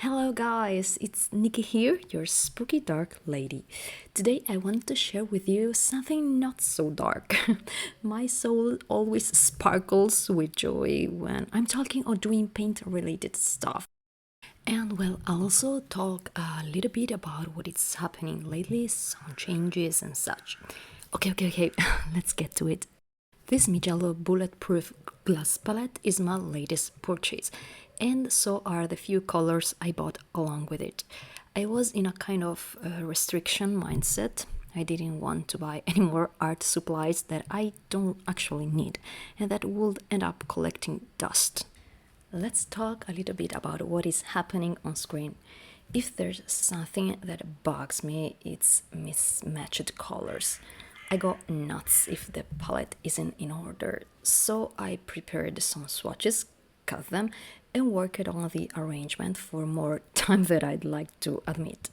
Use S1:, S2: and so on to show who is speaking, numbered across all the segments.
S1: Hello guys, it's Nikki here, your spooky dark lady. Today I want to share with you something not so dark. My soul always sparkles with joy when I'm talking or doing paint related stuff. And I'll also talk a little bit about what is happening lately, some changes and such. Okay, let's get to it. This Mijello bulletproof glass palette is my latest purchase, and so are the few colors I bought along with it. I was in a kind of restriction mindset. I didn't want to buy any more art supplies that I don't actually need and that would end up collecting dust. Let's talk a little bit about what is happening on screen. If there's something that bugs me, it's mismatched colors. I go nuts if the palette isn't in order, so I prepared some swatches, cut them, and worked on the arrangement for more time than I'd like to admit.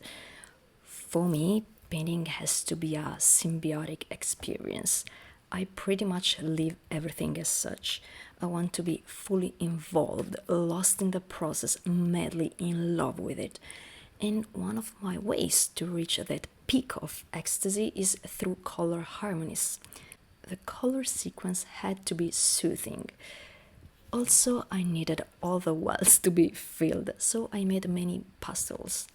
S1: For me, painting has to be a symbiotic experience. I pretty much live everything as such. I want to be fully involved, lost in the process, madly in love with it. And one of my ways to reach that peak of ecstasy is through color harmonies. The color sequence had to be soothing. Also, I needed all the wells to be filled, so I made many pastels.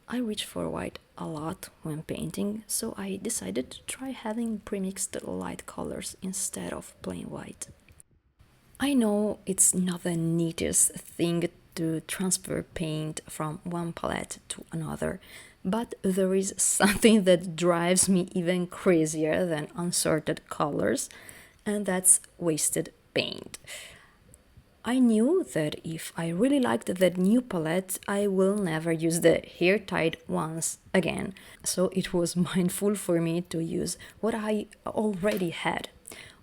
S1: I reach for white a lot when painting, so I decided to try having premixed light colors instead of plain white. I know it's not the neatest thing to transfer paint from one palette to another, but there is something that drives me even crazier than unsorted colors, and that's wasted paint. I knew that if I really liked that new palette, I will never use the hair-tied ones again, so it was mindful for me to use what I already had.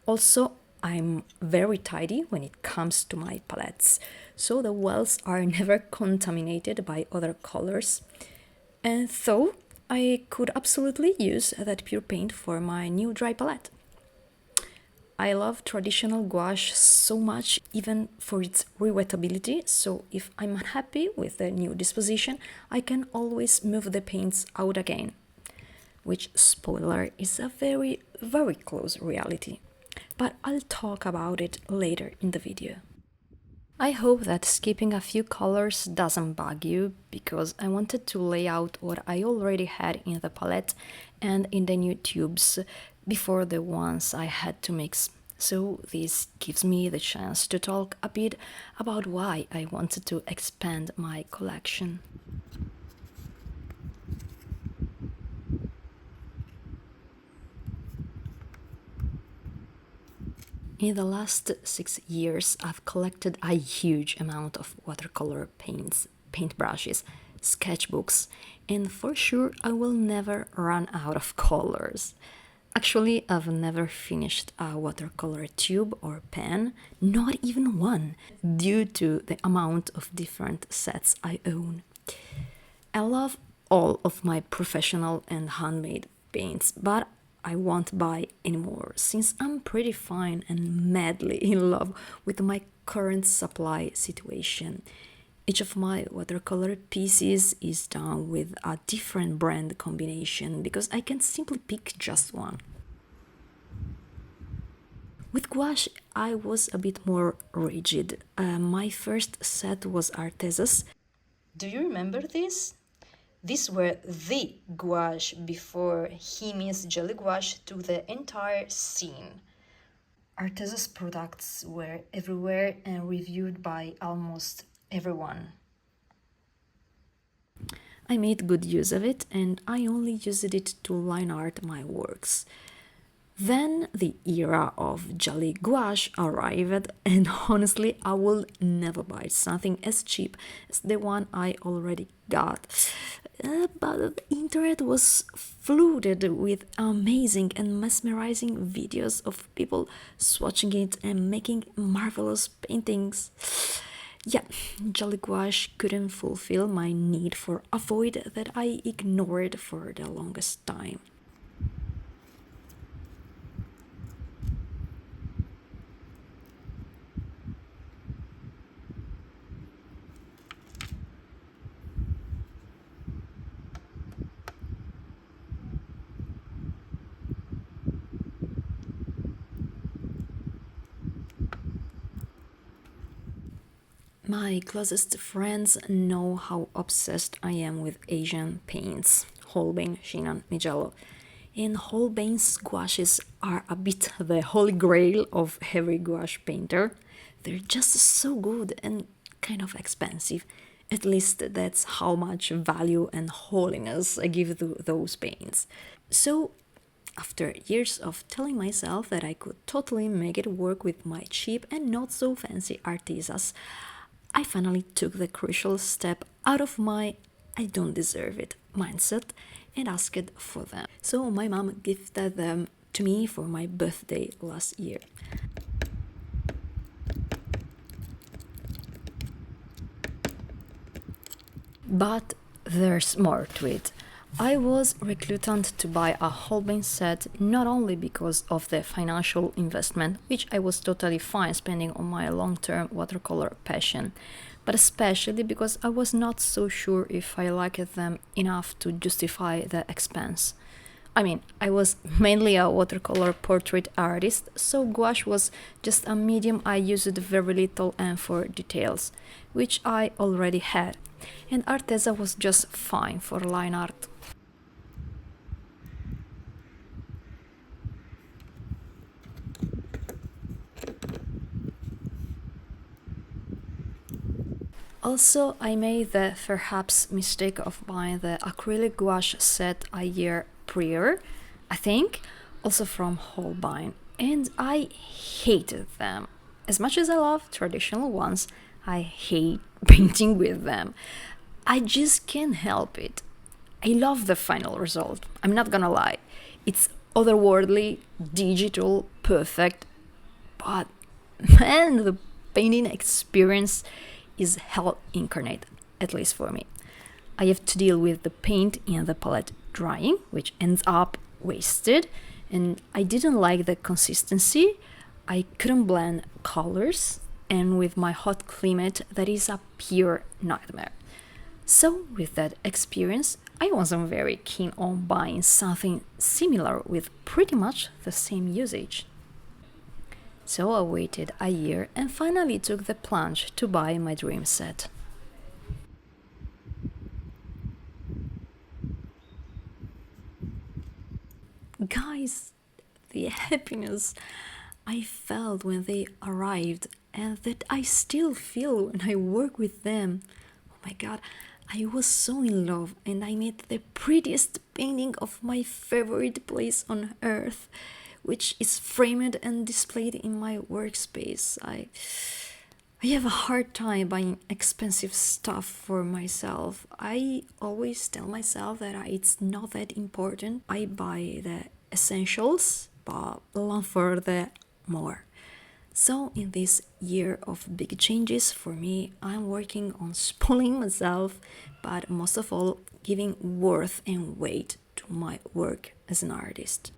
S1: Also, I'm very tidy when it comes to my palettes, so the wells are never contaminated by other colors. And so, I could absolutely use that pure paint for my new dry palette. I love traditional gouache so much, even for its rewettability, so if I'm unhappy with the new disposition, I can always move the paints out again. Which, spoiler, is a very, very close reality. But I'll talk about it later in the video. I hope that skipping a few colors doesn't bug you, because I wanted to lay out what I already had in the palette and in the new tubes before the ones I had to mix. So this gives me the chance to talk a bit about why I wanted to expand my collection. In the last 6 years, I've collected a huge amount of watercolor paints, paintbrushes, sketchbooks, and for sure I will never run out of colors. Actually, I've never finished a watercolor tube or pen, not even one, due to the amount of different sets I own. I love all of my professional and handmade paints, but I won't buy anymore since I'm pretty fine and madly in love with my current supply situation. Each of my watercolor pieces is done with a different brand combination because I can't simply pick just one. With gouache, I was a bit more rigid. My first set was Artezas. Do you remember this? These were the gouache before Himi's jelly gouache took the entire scene. Artezas products were everywhere and reviewed by almost everyone. I made good use of it, and I only used it to line art my works. Then the era of jelly gouache arrived, and honestly, I will never buy something as cheap as the one I already got. But the internet was flooded with amazing and mesmerizing videos of people swatching it and making marvelous paintings. Yeah, jelly gouache couldn't fulfill my need for a void that I ignored for the longest time. My closest friends know how obsessed I am with Asian paints, Holbein, Shinan, Mijello. And Holbein's gouaches are a bit the holy grail of every gouache painter. They're just so good and kind of expensive. At least that's how much value and holiness I give to those paints. So, after years of telling myself that I could totally make it work with my cheap and not so fancy artisas, I finally took the crucial step out of my I don't deserve it mindset and asked for them. So my mom gifted them to me for my birthday last year. But there's more to it. I was reluctant to buy a Holbein set not only because of the financial investment, which I was totally fine spending on my long-term watercolor passion, but especially because I was not so sure if I liked them enough to justify the expense. I mean, I was mainly a watercolor portrait artist, so gouache was just a medium I used very little and for details, which I already had, and Arteza was just fine for line art. Also, I made the perhaps mistake of buying the acrylic gouache set a year prior, I think, also from Holbein, and I hated them. As much as I love traditional ones, I hate painting with them. I just can't help it. I love the final result, I'm not gonna lie. It's otherworldly, digital, perfect, but man, the painting experience is hell incarnate, at least for me. I have to deal with the paint in the palette drying, which ends up wasted, and I didn't like the consistency. I couldn't blend colors, and with my hot climate, that is a pure nightmare. So, with that experience, I wasn't very keen on buying something similar with pretty much the same usage. So I waited a year and finally took the plunge to buy my dream set. Guys, the happiness I felt when they arrived and that I still feel when I work with them. Oh my god, I was so in love and I made the prettiest painting of my favorite place on earth, which is framed and displayed in my workspace. I have a hard time buying expensive stuff for myself. I always tell myself that it's not that important. I buy the essentials, but long for the more. So, in this year of big changes for me, I'm working on spoiling myself, but most of all, giving worth and weight to my work as an artist.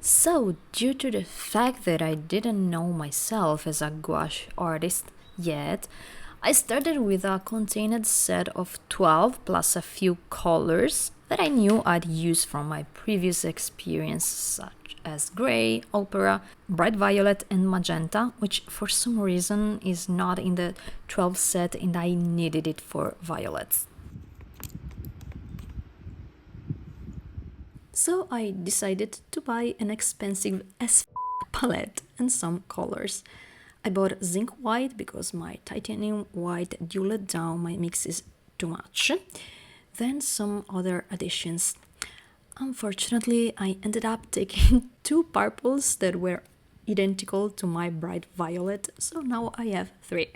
S1: So, due to the fact that I didn't know myself as a gouache artist yet, I started with a contained set of 12 plus a few colors that I knew I'd use from my previous experience, such as gray, opera, bright violet, and magenta, which for some reason is not in the 12 set and I needed it for violets. So I decided to buy an expensive as palette and some colors. I bought zinc white because my titanium white dulled down my mixes too much. Then some other additions. Unfortunately, I ended up taking two purples that were identical to my bright violet, so now I have three.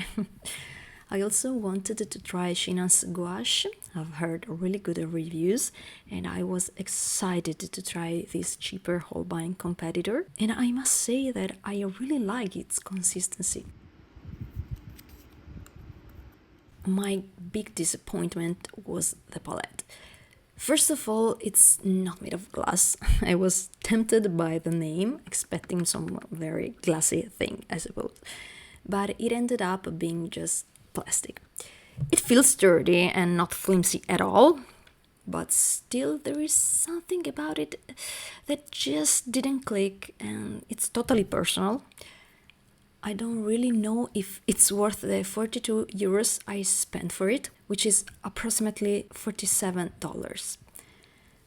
S1: I also wanted to try Shinan's gouache. I've heard really good reviews, and I was excited to try this cheaper Holbein competitor. And I must say that I really like its consistency. My big disappointment was the palette. First of all, it's not made of glass. I was tempted by the name, expecting some very glassy thing, I suppose. But it ended up being just plastic. It feels sturdy and not flimsy at all. but still there is something about it that just didn't click, and it's totally personal. I don't really know if it's worth the 42 euros I spent for it, which is approximately $47.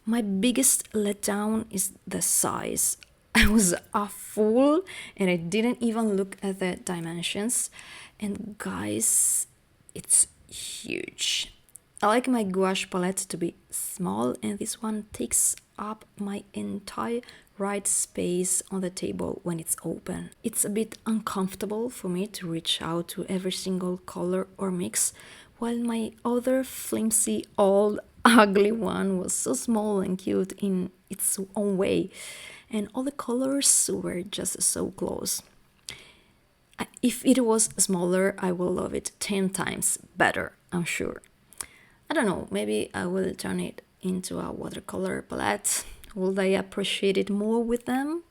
S1: My biggest letdown is the size. I was a fool and I didn't even look at the dimensions. And guys, it's huge. I like my gouache palette to be small, and this one takes up my entire right space on the table when it's open. It's a bit uncomfortable for me to reach out to every single color or mix, while my other flimsy old ugly one was so small and cute in its own way, and all the colors were just so close. If it was smaller, I will love it 10 times better, I'm sure. I don't know, maybe I will turn it into a watercolor palette. Will I appreciate it more with them?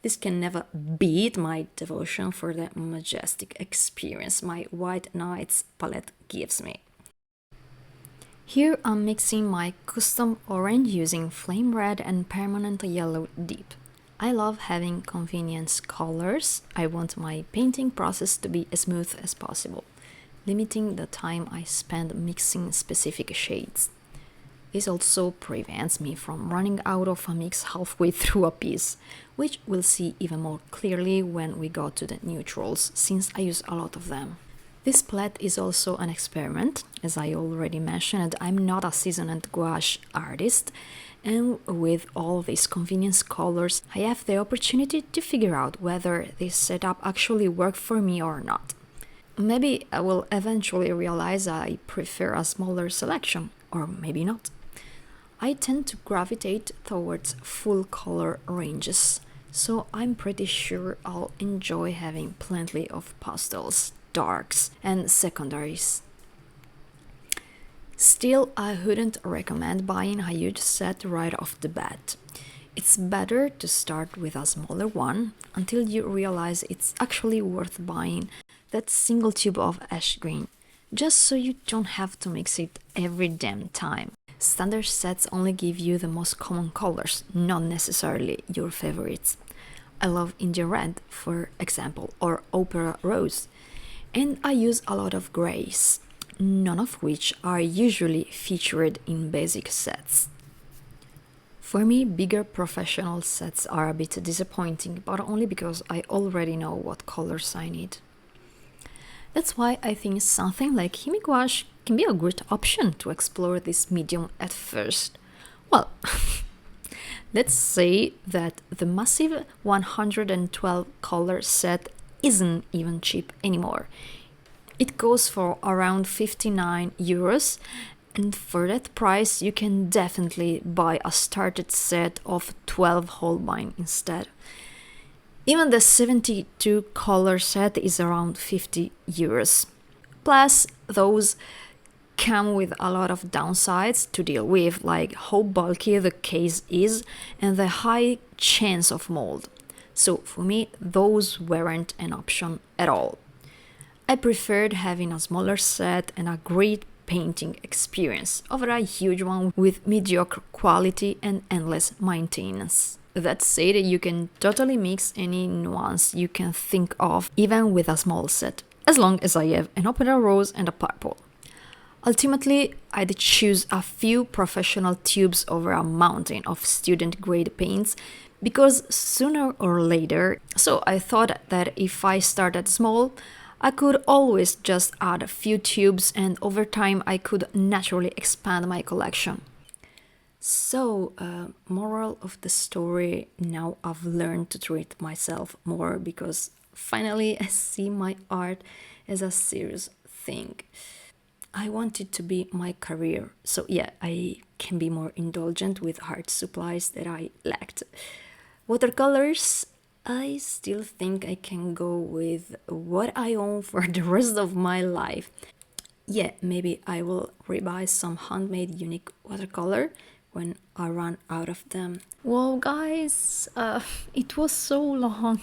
S1: This can never beat my devotion for the majestic experience my White Nights palette gives me. Here I'm mixing my custom orange using flame red and permanent yellow dip. I love having convenience colors. I want my painting process to be as smooth as possible, limiting the time I spend mixing specific shades. This also prevents me from running out of a mix halfway through a piece, which we'll see even more clearly when we go to the neutrals, since I use a lot of them. This palette is also an experiment. As I already mentioned, I'm not a seasoned gouache artist, and with all these convenience colors, I have the opportunity to figure out whether this setup actually worked for me or not. Maybe I will eventually realize I prefer a smaller selection, or maybe not. I tend to gravitate towards full color ranges, so I'm pretty sure I'll enjoy having plenty of pastels, darks, and secondaries. Still, I wouldn't recommend buying a huge set right off the bat. It's better to start with a smaller one until you realize it's actually worth buying that single tube of ash green, just so you don't have to mix it every damn time. Standard sets only give you the most common colors, not necessarily your favorites. I love India Red, for example, or Opera Rose, and I use a lot of grays, none of which are usually featured in basic sets. For me, bigger professional sets are a bit disappointing, but only because I already know what colors I need. That's why I think something like HOLBEIN Gouache can be a great option to explore this medium at first. Well, let's say that the massive 112 color set isn't even cheap anymore. It goes for around 59 euros, and for that price you can definitely buy a starter set of 12 Holbein instead. Even the 72 color set is around 50 euros. Plus, those come with a lot of downsides to deal with, like how bulky the case is and the high chance of mold. So for me, those weren't an option at all. I preferred having a smaller set and a great painting experience over a huge one with mediocre quality and endless maintenance. That said, you can totally mix any nuance you can think of, even with a small set, as long as I have an opera rose and a purple. Ultimately, I'd choose a few professional tubes over a mountain of student-grade paints, because sooner or later, so I thought that if I started small, I could always just add a few tubes, and over time I could naturally expand my collection. So, moral of the story, now I've learned to treat myself more, because finally I see my art as a serious thing. I want it to be my career, so yeah, I can be more indulgent with art supplies that I lacked. Watercolors, I still think I can go with what I own for the rest of my life. Yeah, maybe I will rebuy some handmade unique watercolor when I run out of them. Well, guys, it was so long.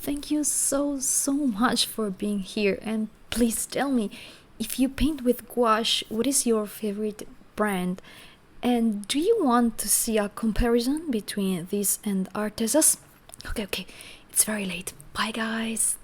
S1: Thank you so much for being here, and please tell me, if you paint with gouache, what is your favorite brand? And do you want to see a comparison between this and Artezas? Okay, it's very late. Bye, guys.